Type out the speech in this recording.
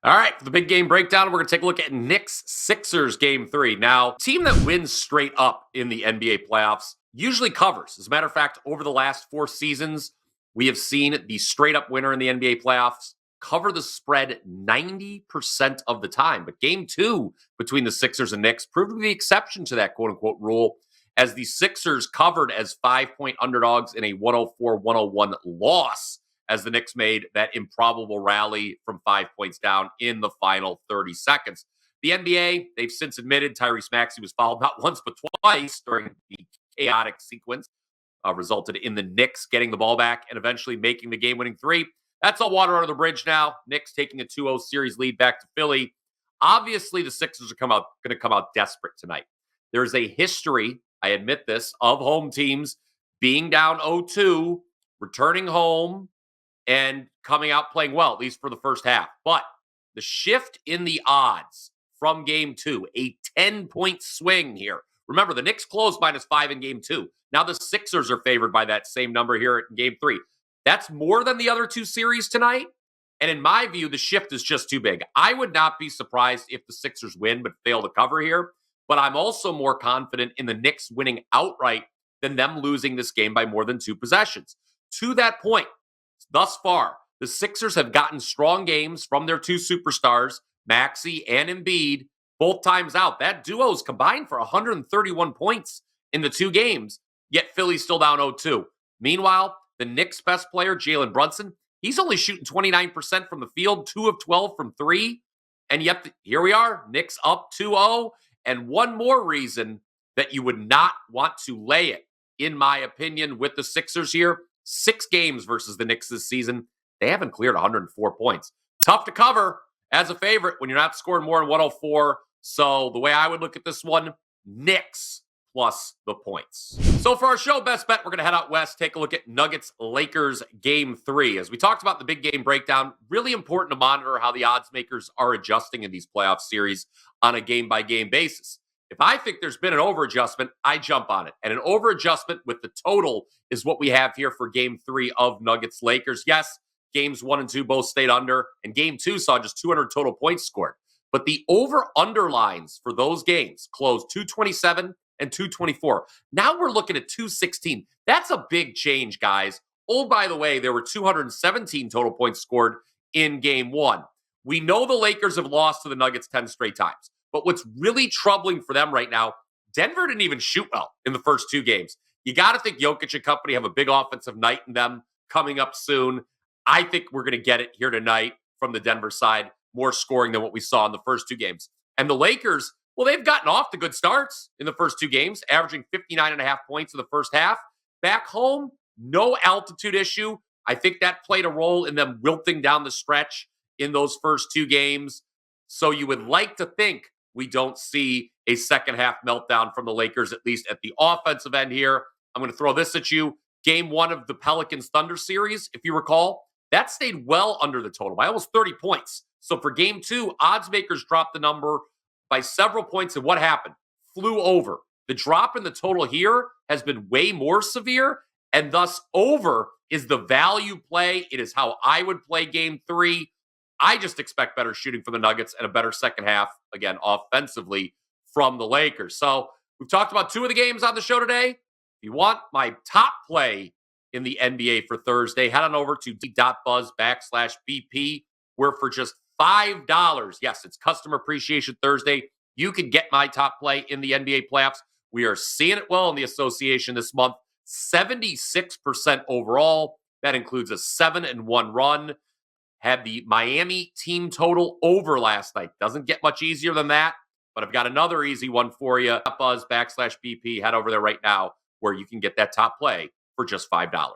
All right, for the big game breakdown, we're going to take a look at Knicks Sixers game 3. Now, team that wins straight up in the NBA playoffs usually covers. As a matter of fact, over the last 4 seasons, we have seen the straight up winner in the NBA playoffs cover the spread 90% of the time. But game 2 between the Sixers and Knicks proved to be the exception to that quote unquote rule, as the Sixers covered as 5-point underdogs in a 104-101 loss, as the Knicks made that improbable rally from 5 points down in the final 30 seconds. The NBA, they've since admitted Tyrese Maxey was fouled not once but twice during the chaotic sequence, resulted in the Knicks getting the ball back and eventually making the game-winning 3. That's all water under the bridge now. Knicks taking a 2-0 series lead back to Philly. Obviously, the Sixers are going to come out desperate tonight. There's a history, I admit this, of home teams being down 0-2, returning home, and coming out playing well, at least for the first half. But the shift in the odds from game 2, a 10-point swing here. Remember, the Knicks closed -5 in game 2. Now the Sixers are favored by that same number here in game 3. That's more than the other 2 series tonight. And in my view, the shift is just too big. I would not be surprised if the Sixers win but fail to cover here. But I'm also more confident in the Knicks winning outright than them losing this game by more than 2 possessions. To that point, thus far, the Sixers have gotten strong games from their 2 superstars, Maxey and Embiid, both times out. That duo's combined for 131 points in the 2 games, yet Philly's still down 0-2. Meanwhile, the Knicks' best player, Jalen Brunson, he's only shooting 29% from the field, 2 of 12 from 3. And yet, here we are, Knicks up 2-0. And one more reason that you would not want to lay it, in my opinion, with the Sixers here. 6 games versus the Knicks this season. They haven't cleared 104 points. Tough to cover as a favorite when you're not scoring more than 104. So the way I would look at this one, Knicks plus the points. So for our show best bet, we're going to head out west, take a look at Nuggets-Lakers game 3. As we talked about the big game breakdown, really important to monitor how the odds makers are adjusting in these playoff series on a game-by-game basis. If I think there's been an over-adjustment, I jump on it. And an over-adjustment with the total is what we have here for game 3 of Nuggets-Lakers. Yes, games 1 and 2 both stayed under, and game 2 saw just 200 total points scored. But the over-under lines for those games closed 227 and 224. Now we're looking at 216. That's a big change, guys. Oh, by the way, there were 217 total points scored in game 1. We know the Lakers have lost to the Nuggets 10 straight times. But what's really troubling for them right now, Denver didn't even shoot well in the first 2 games. You got to think Jokic and company have a big offensive night in them coming up soon. I think we're going to get it here tonight from the Denver side. More scoring than what we saw in the first 2 games. And the Lakers, well, they've gotten off to good starts in the first 2 games, averaging 59.5 points in the first half. Back home, no altitude issue. I think that played a role in them wilting down the stretch in those first 2 games. So you would like to think we don't see a second half meltdown from the Lakers, at least at the offensive end here. I'm going to throw this at you. Game 1 of the Pelicans-Thunder series, if you recall, that stayed well under the total by almost 30 points. So for game 2, odds makers dropped the number by several points. And what happened? Flew over. The drop in the total here has been way more severe, and thus over is the value play. It is how I would play game 3. I just expect better shooting from the Nuggets and a better second half, again, offensively from the Lakers. So we've talked about 2 of the games on the show today. If you want my top play in the NBA for Thursday, head on over to d.buzz/BP, where for just $5, yes, it's Customer Appreciation Thursday, you can get my top play in the NBA playoffs. We are seeing it well in the association this month. 76% overall. That includes a 7-1 run. Had the Miami team total over last night. Doesn't get much easier than that, but I've got another easy one for you. Buzz /BP. Head over there right now where you can get that top play for just $5.